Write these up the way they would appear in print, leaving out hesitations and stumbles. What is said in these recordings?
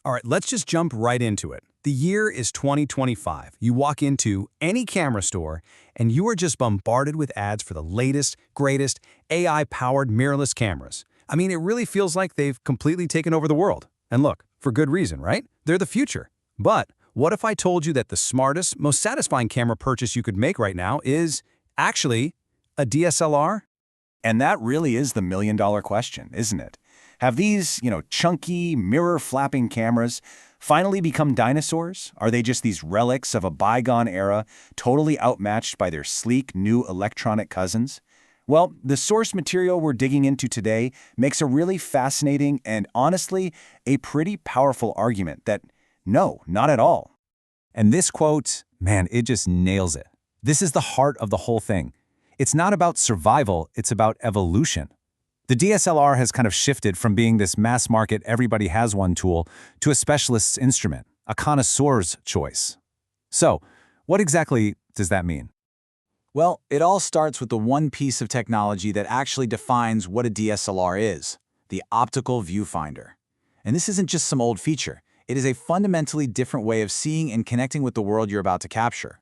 All right, let's just jump right into it. The year is 2025. You walk into any camera store, and you are just bombarded with ads for the latest, greatest AI-powered mirrorless cameras. I mean, it really feels like they've completely taken over the world. And look, for good reason, right? They're the future. But what if I told you that the smartest, most satisfying camera purchase you could make right now is actually a DSLR? And that really is the million-dollar question, isn't it? Have these, chunky, mirror-flapping cameras finally become dinosaurs? Are they just these relics of a bygone era, totally outmatched by their sleek, new electronic cousins? Well, the source material we're digging into today makes a really fascinating and, honestly, a pretty powerful argument that, no, not at all. And this quote, man, it just nails it. This is the heart of the whole thing. It's not about survival, it's about evolution. The DSLR has kind of shifted from being this mass market everybody has one tool to a specialist's instrument, a connoisseur's choice. So, what exactly does that mean? Well, it all starts with the one piece of technology that actually defines what a DSLR is, the optical viewfinder. And this isn't just some old feature. It is a fundamentally different way of seeing and connecting with the world you're about to capture.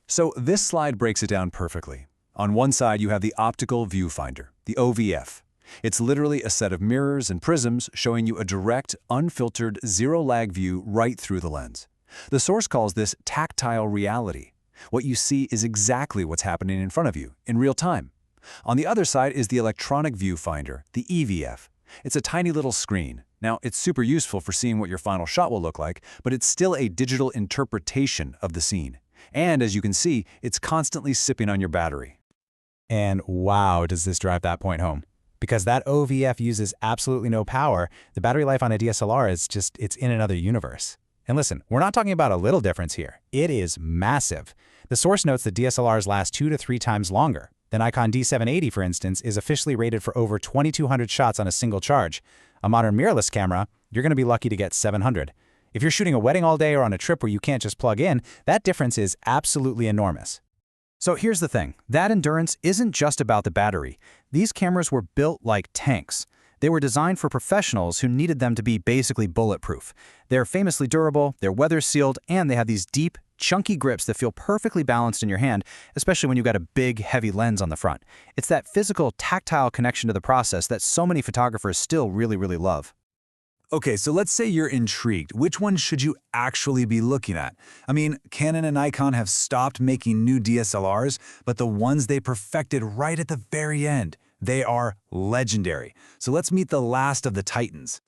So this slide breaks it down perfectly. On one side, you have the optical viewfinder, the OVF. It's literally a set of mirrors and prisms showing you a direct, unfiltered, zero-lag view right through the lens. The source calls this tactile reality. What you see is exactly what's happening in front of you, in real time. On the other side is the electronic viewfinder, the EVF. It's a tiny little screen. Now, it's super useful for seeing what your final shot will look like, but it's still a digital interpretation of the scene. And as you can see, it's constantly sipping on your battery. And wow, does this drive that point home. Because that OVF uses absolutely no power, the battery life on a DSLR is it's in another universe. And listen, we're not talking about a little difference here. It is massive. The source notes that DSLRs last 2 to 3 times longer. The Nikon D780, for instance, is officially rated for over 2,200 shots on a single charge. A modern mirrorless camera, you're going to be lucky to get 700. If you're shooting a wedding all day or on a trip where you can't just plug in, that difference is absolutely enormous. So here's the thing, that endurance isn't just about the battery. These cameras were built like tanks. They were designed for professionals who needed them to be basically bulletproof. They're famously durable, they're weather-sealed, and they have these deep, chunky grips that feel perfectly balanced in your hand, especially when you've got a big, heavy lens on the front. It's that physical, tactile connection to the process that so many photographers still really, really love. Okay, so let's say you're intrigued. Which one should you actually be looking at? I mean, Canon and Nikon have stopped making new DSLRs, but the ones they perfected right at the very end, they are legendary. So let's meet the last of the titans.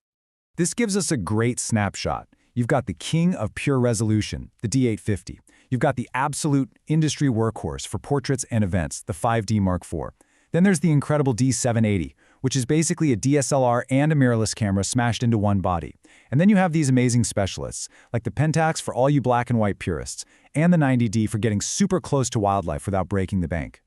This gives us a great snapshot. You've got the king of pure resolution, the D850. You've got the absolute industry workhorse for portraits and events, the 5D Mark IV. Then there's the incredible D780, which is basically a DSLR and a mirrorless camera smashed into one body. And then you have these amazing specialists, like the Pentax for all you black and white purists, and the 90D for getting super close to wildlife without breaking the bank.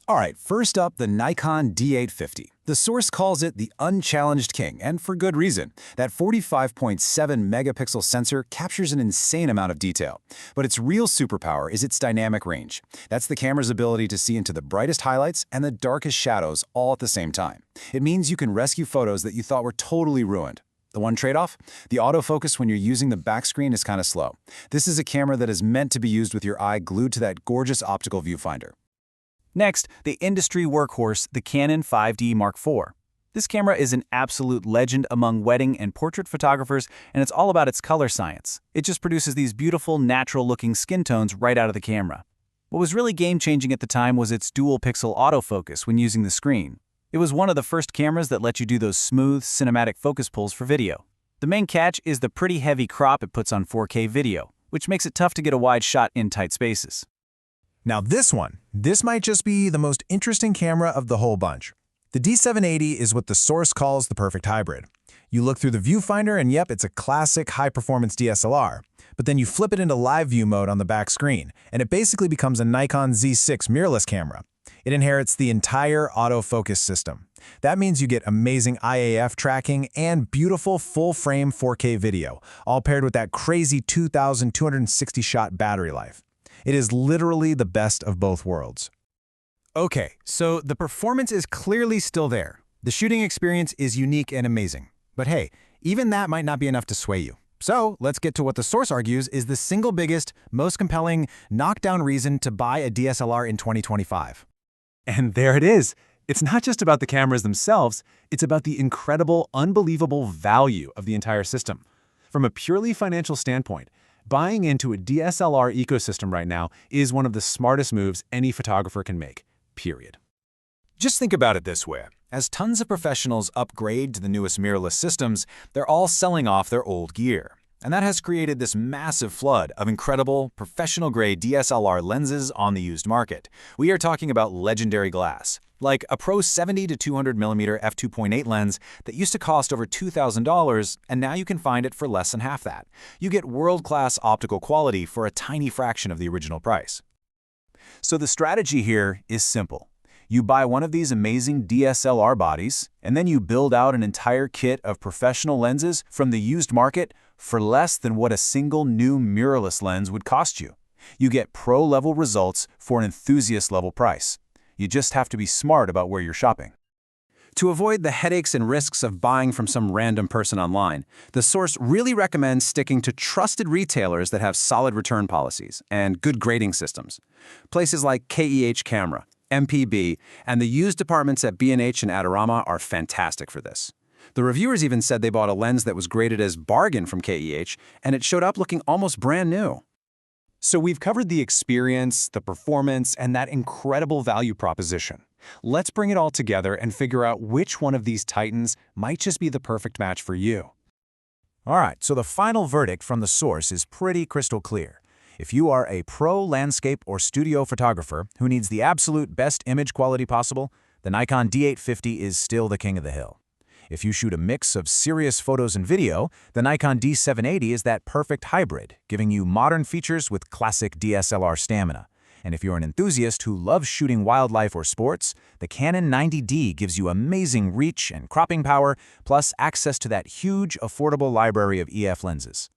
All right, first up, the Nikon D850. The source calls it the unchallenged king, and for good reason. That 45.7 megapixel sensor captures an insane amount of detail. But its real superpower is its dynamic range. That's the camera's ability to see into the brightest highlights and the darkest shadows all at the same time. It means you can rescue photos that you thought were totally ruined. The one trade-off? The autofocus when you're using the back screen is kind of slow. This is a camera that is meant to be used with your eye glued to that gorgeous optical viewfinder. Next, the industry workhorse, the Canon 5D Mark IV. This camera is an absolute legend among wedding and portrait photographers, and it's all about its color science. It just produces these beautiful, natural-looking skin tones right out of the camera. What was really game-changing at the time was its dual-pixel autofocus when using the screen. It was one of the first cameras that let you do those smooth, cinematic focus pulls for video. The main catch is the pretty heavy crop it puts on 4K video, which makes it tough to get a wide shot in tight spaces. Now this might just be the most interesting camera of the whole bunch. The D780 is what the source calls the perfect hybrid. You look through the viewfinder and yep, it's a classic high-performance DSLR. But then you flip it into live view mode on the back screen, and it basically becomes a Nikon Z6 mirrorless camera. It inherits the entire autofocus system. That means you get amazing IAF tracking and beautiful full-frame 4K video, all paired with that crazy 2,260 shot battery life. It is literally the best of both worlds. Okay, so the performance is clearly still there. The shooting experience is unique and amazing. But hey, even that might not be enough to sway you. So let's get to what the source argues is the single biggest, most compelling, knockdown reason to buy a DSLR in 2025. And there it is. It's not just about the cameras themselves, it's about the incredible, unbelievable value of the entire system. From a purely financial standpoint, buying into a DSLR ecosystem right now is one of the smartest moves any photographer can make, period. Just think about it this way. As tons of professionals upgrade to the newest mirrorless systems, they're all selling off their old gear. And that has created this massive flood of incredible, professional-grade DSLR lenses on the used market. We are talking about legendary glass, like a Pro 70 to 200mm f2.8 lens that used to cost over $2,000, and now you can find it for less than half that. You get world-class optical quality for a tiny fraction of the original price. So the strategy here is simple. You buy one of these amazing DSLR bodies, and then you build out an entire kit of professional lenses from the used market for less than what a single new mirrorless lens would cost you. You get pro-level results for an enthusiast-level price. You just have to be smart about where you're shopping. To avoid the headaches and risks of buying from some random person online, the source really recommends sticking to trusted retailers that have solid return policies and good grading systems. Places like KEH Camera, MPB, and the used departments at B&H and Adorama are fantastic for this. The reviewers even said they bought a lens that was graded as bargain from KEH, and it showed up looking almost brand new. So we've covered the experience, the performance, and that incredible value proposition. Let's bring it all together and figure out which one of these titans might just be the perfect match for you. All right, so the final verdict from the source is pretty crystal clear. If you are a pro landscape or studio photographer who needs the absolute best image quality possible, the Nikon D850 is still the king of the hill. If you shoot a mix of serious photos and video, the Nikon D780 is that perfect hybrid, giving you modern features with classic DSLR stamina. And if you're an enthusiast who loves shooting wildlife or sports, the Canon 90D gives you amazing reach and cropping power, plus access to that huge, affordable library of EF lenses.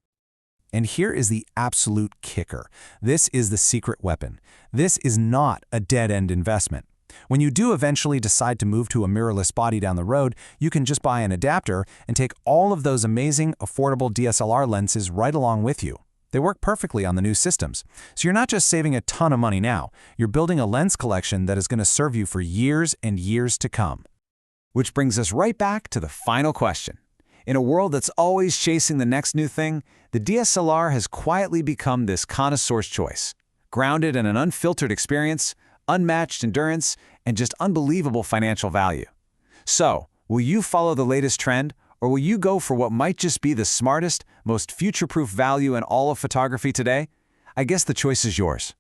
And here is the absolute kicker. This is the secret weapon. This is not a dead-end investment. When you do eventually decide to move to a mirrorless body down the road, you can just buy an adapter and take all of those amazing, affordable DSLR lenses right along with you. They work perfectly on the new systems. So you're not just saving a ton of money now, you're building a lens collection that is going to serve you for years and years to come. Which brings us right back to the final question. In a world that's always chasing the next new thing, the DSLR has quietly become this connoisseur's choice. Grounded in an unfiltered experience, unmatched endurance, and just unbelievable financial value. So, will you follow the latest trend, or will you go for what might just be the smartest, most future-proof value in all of photography today? I guess the choice is yours.